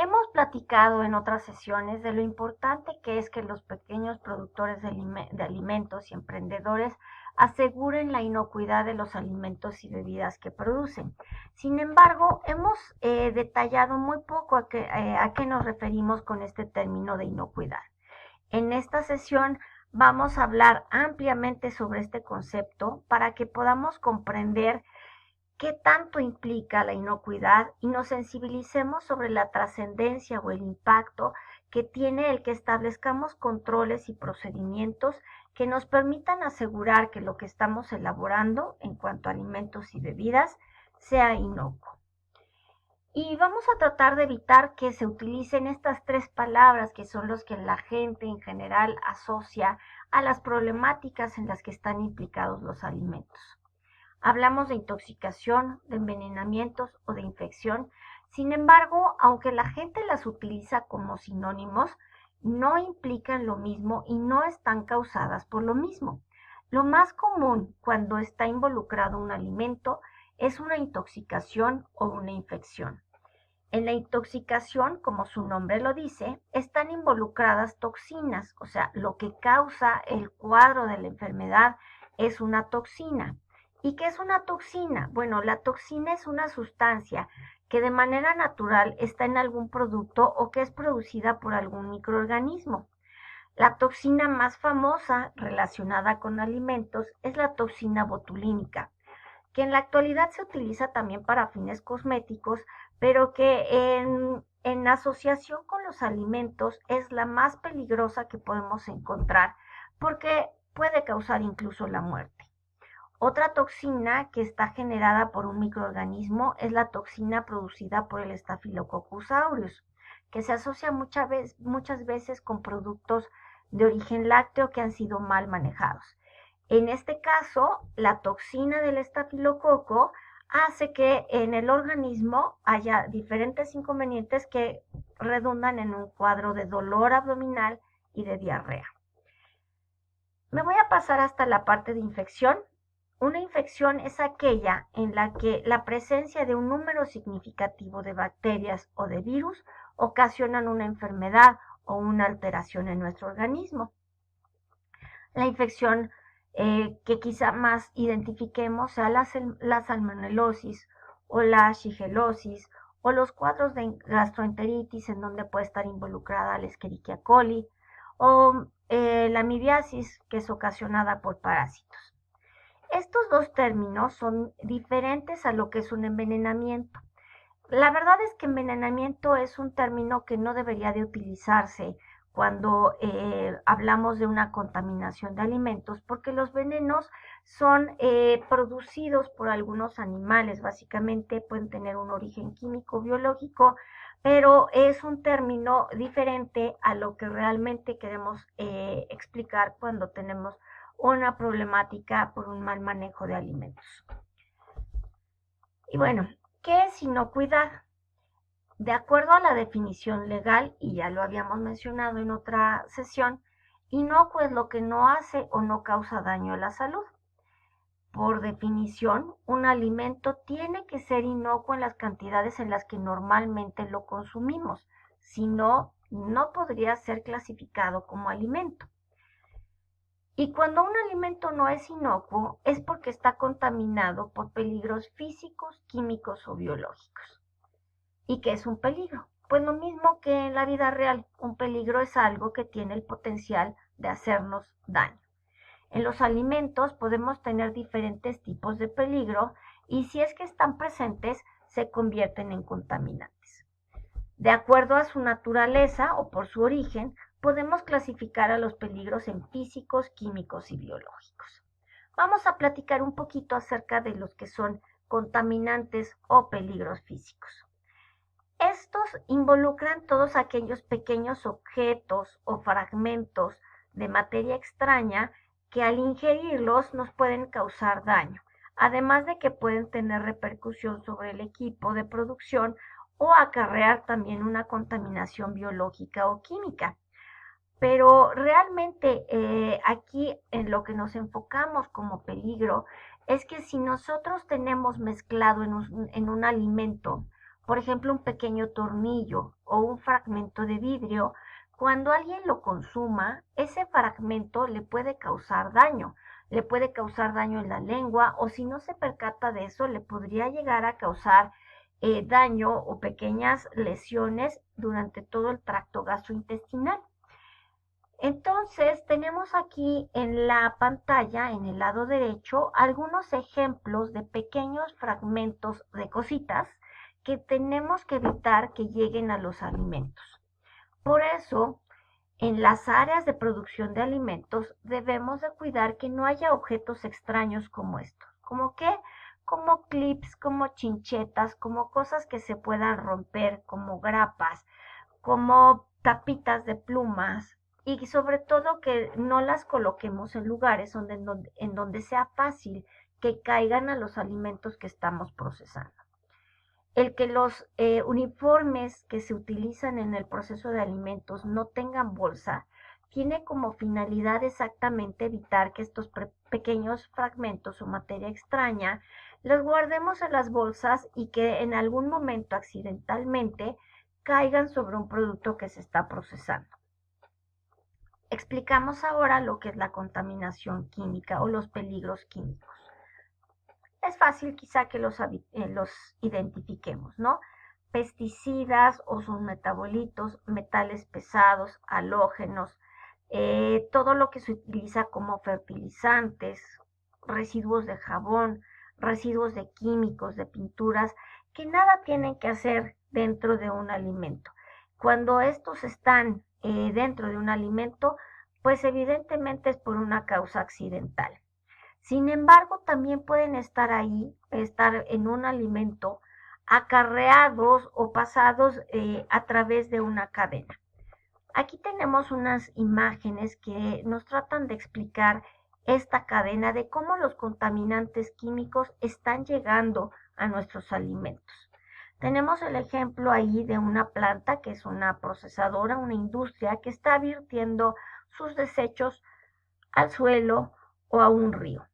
Hemos platicado en otras sesiones de lo importante que es que los pequeños productores de alimentos y emprendedores aseguren la inocuidad de los alimentos y bebidas que producen. Sin embargo, hemos detallado muy poco a qué nos referimos con este término de inocuidad. En esta sesión vamos a hablar ampliamente sobre este concepto para que podamos comprender qué tanto implica la inocuidad y nos sensibilicemos sobre la trascendencia o el impacto que tiene el que establezcamos controles y procedimientos que nos permitan asegurar que lo que estamos elaborando en cuanto a alimentos y bebidas sea inocuo. Y vamos a tratar de evitar que se utilicen estas tres palabras que son los que la gente en general asocia a las problemáticas en las que están implicados los alimentos. Hablamos de intoxicación, de envenenamientos o de infección. Sin embargo, aunque la gente las utiliza como sinónimos, no implican lo mismo y no están causadas por lo mismo. Lo más común cuando está involucrado un alimento es una intoxicación o una infección. En la intoxicación, como su nombre lo dice, están involucradas toxinas, o sea, lo que causa el cuadro de la enfermedad es una toxina. ¿Y qué es una toxina? Bueno, la toxina es una sustancia que de manera natural está en algún producto o que es producida por algún microorganismo. La toxina más famosa relacionada con alimentos es la toxina botulínica, que en la actualidad se utiliza también para fines cosméticos, pero que en asociación con los alimentos es la más peligrosa que podemos encontrar porque puede causar incluso la muerte. Otra toxina que está generada por un microorganismo es la toxina producida por el Staphylococcus aureus, que se asocia muchas veces con productos de origen lácteo que han sido mal manejados. En este caso, la toxina del estafilococo hace que en el organismo haya diferentes inconvenientes que redundan en un cuadro de dolor abdominal y de diarrea. Me voy a pasar hasta la parte de infección. Una infección es aquella en la que la presencia de un número significativo de bacterias o de virus ocasionan una enfermedad o una alteración en nuestro organismo. La infección que quizá más identifiquemos sea la salmonelosis o la shigellosis o los cuadros de gastroenteritis en donde puede estar involucrada la Escherichia coli o la amibiasis que es ocasionada por parásitos. Estos dos términos son diferentes a lo que es un envenenamiento. La verdad es que envenenamiento es un término que no debería de utilizarse cuando hablamos de una contaminación de alimentos, porque los venenos son producidos por algunos animales, básicamente pueden tener un origen químico, biológico, pero es un término diferente a lo que realmente queremos explicar cuando tenemos una problemática por un mal manejo de alimentos. Y bueno, ¿qué es inocuidad? De acuerdo a la definición legal, y ya lo habíamos mencionado en otra sesión, inocuo es lo que no hace o no causa daño a la salud. Por definición, un alimento tiene que ser inocuo en las cantidades en las que normalmente lo consumimos, si no, no podría ser clasificado como alimento. Y cuando un alimento no es inocuo, es porque está contaminado por peligros físicos, químicos o biológicos. ¿Y qué es un peligro? Pues lo mismo que en la vida real, un peligro es algo que tiene el potencial de hacernos daño. En los alimentos podemos tener diferentes tipos de peligro y si es que están presentes, se convierten en contaminantes. De acuerdo a su naturaleza o por su origen, podemos clasificar a los peligros en físicos, químicos y biológicos. Vamos a platicar un poquito acerca de los que son contaminantes o peligros físicos. Estos involucran todos aquellos pequeños objetos o fragmentos de materia extraña que al ingerirlos nos pueden causar daño, además de que pueden tener repercusión sobre el equipo de producción o acarrear también una contaminación biológica o química. Pero realmente aquí en lo que nos enfocamos como peligro es que si nosotros tenemos mezclado en un alimento, por ejemplo, un pequeño tornillo o un fragmento de vidrio, cuando alguien lo consuma, ese fragmento le puede causar daño. Le puede causar daño en la lengua o si no se percata de eso, le podría llegar a causar daño o pequeñas lesiones durante todo el tracto gastrointestinal. Entonces, tenemos aquí en la pantalla, en el lado derecho, algunos ejemplos de pequeños fragmentos de cositas que tenemos que evitar que lleguen a los alimentos. Por eso, en las áreas de producción de alimentos debemos de cuidar que no haya objetos extraños como estos. ¿Como qué? Como clips, como chinchetas, como cosas que se puedan romper, como grapas, como tapitas de plumas y sobre todo que no las coloquemos en lugares en donde sea fácil que caigan a los alimentos que estamos procesando. El que los uniformes que se utilizan en el proceso de alimentos no tengan bolsa tiene como finalidad exactamente evitar que estos pequeños fragmentos o materia extraña los guardemos en las bolsas y que en algún momento accidentalmente caigan sobre un producto que se está procesando. Explicamos ahora lo que es la contaminación química o los peligros químicos. Es fácil quizá que los identifiquemos, ¿no? Pesticidas o sus metabolitos, metales pesados, halógenos, todo lo que se utiliza como fertilizantes, residuos de jabón, residuos de químicos, de pinturas, que nada tienen que hacer dentro de un alimento. Cuando estos están dentro de un alimento, pues evidentemente es por una causa accidental. Sin embargo, también pueden estar ahí, estar en un alimento acarreados o pasados a través de una cadena. Aquí tenemos unas imágenes que nos tratan de explicar esta cadena de cómo los contaminantes químicos están llegando a nuestros alimentos. Tenemos el ejemplo ahí de una planta que es una procesadora, una industria que está virtiendo sus desechos al suelo o a un río.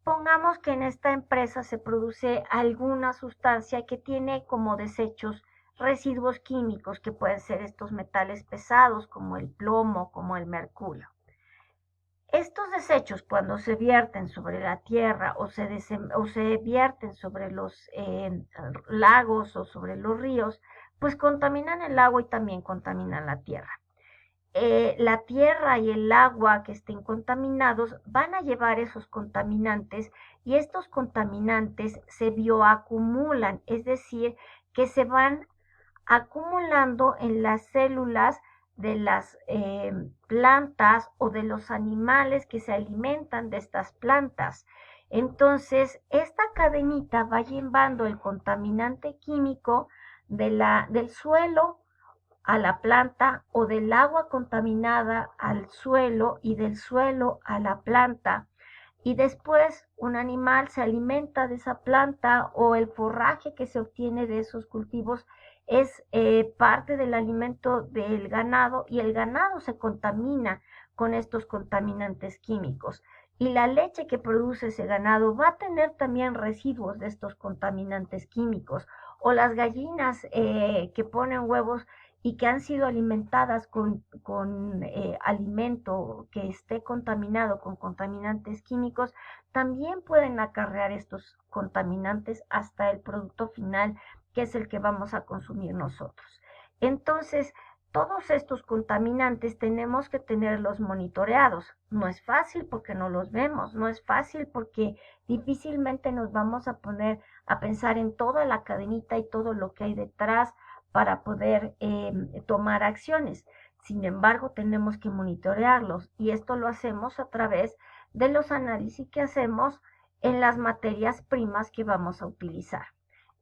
Pongamos que en esta empresa se produce alguna sustancia que tiene como desechos residuos químicos que pueden ser estos metales pesados como el plomo, como el mercurio. Estos desechos cuando se vierten sobre la tierra o se vierten sobre los lagos o sobre los ríos, pues contaminan el agua y también contaminan la tierra. La tierra y el agua que estén contaminados van a llevar esos contaminantes y estos contaminantes se bioacumulan, es decir, que se van acumulando en las células de las plantas o de los animales que se alimentan de estas plantas. Entonces, esta cadenita va llevando el contaminante químico del suelo a la planta o del agua contaminada al suelo y del suelo a la planta. Y después un animal se alimenta de esa planta o el forraje que se obtiene de esos cultivos es parte del alimento del ganado y el ganado se contamina con estos contaminantes químicos. Y la leche que produce ese ganado va a tener también residuos de estos contaminantes químicos. O las gallinas que ponen huevos y que han sido alimentadas con alimento que esté contaminado con contaminantes químicos, también pueden acarrear estos contaminantes hasta el producto final, que es el que vamos a consumir nosotros. Entonces, todos estos contaminantes tenemos que tenerlos monitoreados. No es fácil porque no los vemos, no es fácil porque difícilmente nos vamos a poner a pensar en toda la cadenita y todo lo que hay detrás para poder tomar acciones. Sin embargo, tenemos que monitorearlos y esto lo hacemos a través de los análisis que hacemos en las materias primas que vamos a utilizar.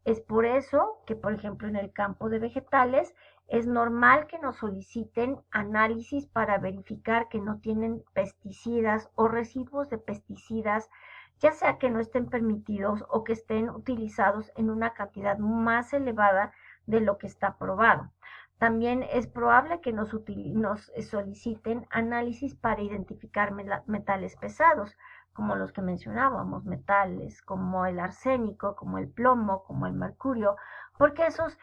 Es por eso que, por ejemplo, en el campo de vegetales es normal que nos soliciten análisis para verificar que no tienen pesticidas o residuos de pesticidas, ya sea que no estén permitidos o que estén utilizados en una cantidad más elevada de lo que está aprobado. También es probable que nos soliciten análisis para identificar metales pesados, como los que mencionábamos, metales como el arsénico, como el plomo, como el mercurio, porque esos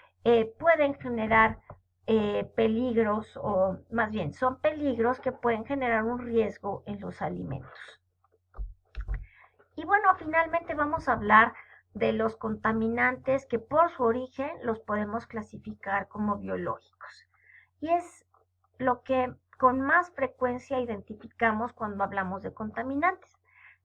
pueden generar peligros, o más bien son peligros que pueden generar un riesgo en los alimentos. Y bueno, finalmente vamos a hablar de los contaminantes que por su origen los podemos clasificar como biológicos. Y es lo que con más frecuencia identificamos cuando hablamos de contaminantes.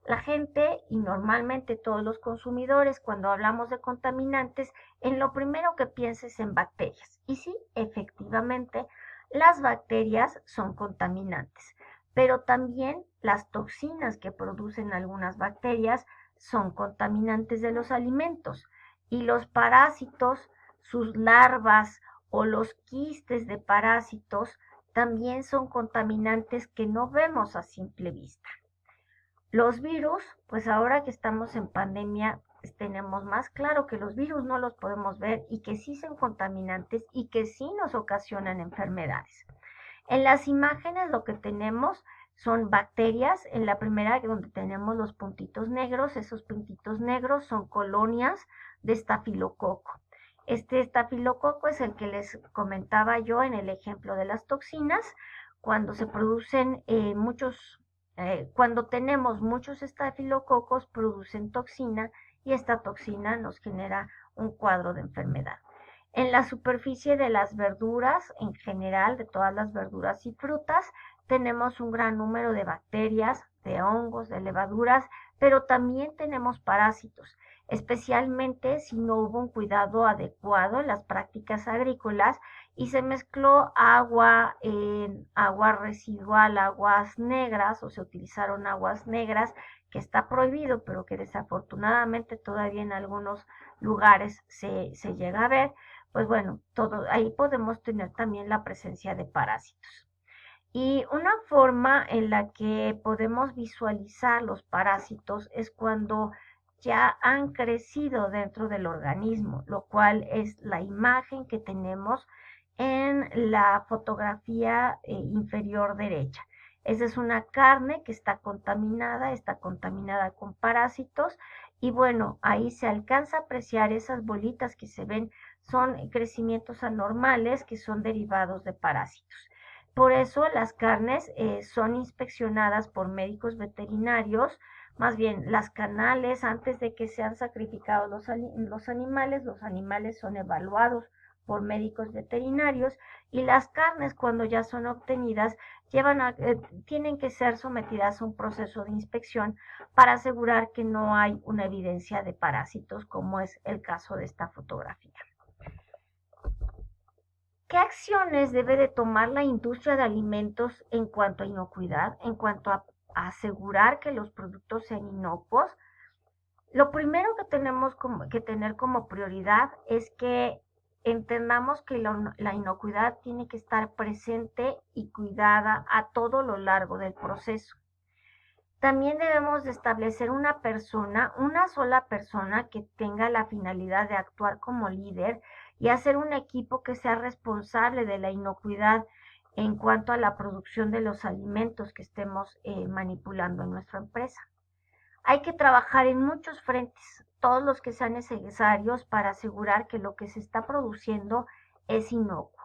La gente y normalmente todos los consumidores, cuando hablamos de contaminantes, en lo primero que piensa es en bacterias. Y sí, efectivamente, las bacterias son contaminantes, pero también las toxinas que producen algunas bacterias son contaminantes de los alimentos. Y los parásitos, sus larvas o los quistes de parásitos también son contaminantes que no vemos a simple vista. Los virus, pues ahora que estamos en pandemia, tenemos más claro que los virus no los podemos ver y que sí son contaminantes y que sí nos ocasionan enfermedades. En las imágenes lo que tenemos son bacterias. En la primera, donde tenemos los puntitos negros, esos puntitos negros son colonias de estafilococo. Este estafilococo es el que les comentaba yo en el ejemplo de las toxinas. Cuando se producen cuando tenemos muchos estafilococos, producen toxina y esta toxina nos genera un cuadro de enfermedad. En la superficie de las verduras, en general, de todas las verduras y frutas, tenemos un gran número de bacterias, de hongos, de levaduras, pero también tenemos parásitos, especialmente si no hubo un cuidado adecuado en las prácticas agrícolas y se mezcló agua residual, aguas negras, o se utilizaron aguas negras, que está prohibido, pero que desafortunadamente todavía en algunos lugares se llega a ver. Pues bueno, ahí podemos tener también la presencia de parásitos. Y una forma en la que podemos visualizar los parásitos es cuando ya han crecido dentro del organismo, lo cual es la imagen que tenemos en la fotografía inferior derecha. Esa es una carne que está contaminada con parásitos y bueno, ahí se alcanza a apreciar esas bolitas que se ven, son crecimientos anormales que son derivados de parásitos. Por eso las carnes son inspeccionadas por médicos veterinarios, más bien las canales, antes de que sean sacrificados los animales son evaluados por médicos veterinarios y las carnes cuando ya son obtenidas tienen que ser sometidas a un proceso de inspección para asegurar que no hay una evidencia de parásitos, como es el caso de esta fotografía. ¿Qué acciones debe de tomar la industria de alimentos en cuanto a inocuidad, en cuanto a asegurar que los productos sean inocuos? Lo primero que tenemos que tener como prioridad es que entendamos que la inocuidad tiene que estar presente y cuidada a todo lo largo del proceso. También debemos de establecer una sola persona que tenga la finalidad de actuar como líder y hacer un equipo que sea responsable de la inocuidad en cuanto a la producción de los alimentos que estemos manipulando en nuestra empresa. Hay que trabajar en muchos frentes, todos los que sean necesarios para asegurar que lo que se está produciendo es inocuo.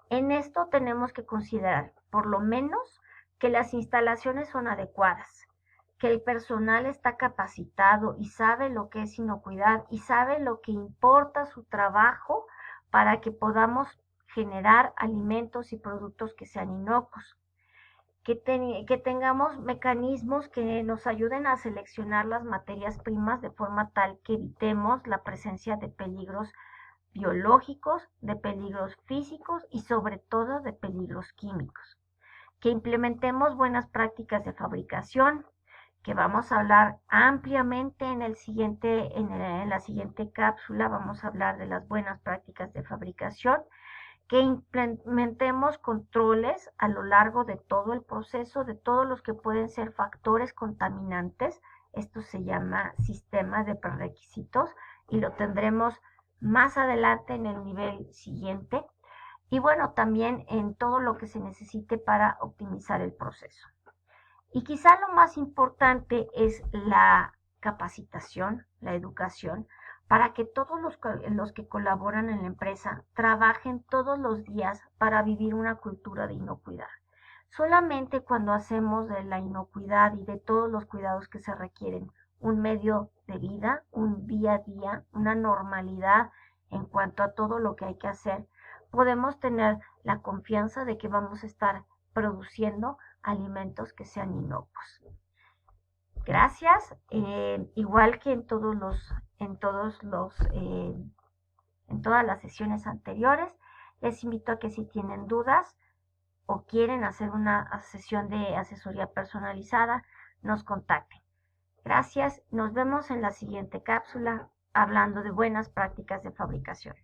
En esto tenemos que considerar, por lo menos, que las instalaciones son adecuadas, que el personal está capacitado y sabe lo que es inocuidad y sabe lo que importa su trabajo para que podamos generar alimentos y productos que sean inocuos. Que tengamos mecanismos que nos ayuden a seleccionar las materias primas de forma tal que evitemos la presencia de peligros biológicos, de peligros físicos y sobre todo de peligros químicos. Que implementemos buenas prácticas de fabricación, que vamos a hablar ampliamente en la siguiente cápsula, vamos a hablar de las buenas prácticas de fabricación, que implementemos controles a lo largo de todo el proceso, de todos los que pueden ser factores contaminantes. Esto se llama sistema de prerequisitos y lo tendremos más adelante en el nivel siguiente. Y bueno, también en todo lo que se necesite para optimizar el proceso. Y quizá lo más importante es la capacitación, la educación, para que todos los que colaboran en la empresa trabajen todos los días para vivir una cultura de inocuidad. Solamente cuando hacemos de la inocuidad y de todos los cuidados que se requieren un medio de vida, un día a día, una normalidad en cuanto a todo lo que hay que hacer, podemos tener la confianza de que vamos a estar produciendo alimentos que sean inocuos. Gracias. Igual que en todas las sesiones anteriores, les invito a que si tienen dudas o quieren hacer una sesión de asesoría personalizada, nos contacten. Gracias. Nos vemos en la siguiente cápsula hablando de buenas prácticas de fabricación.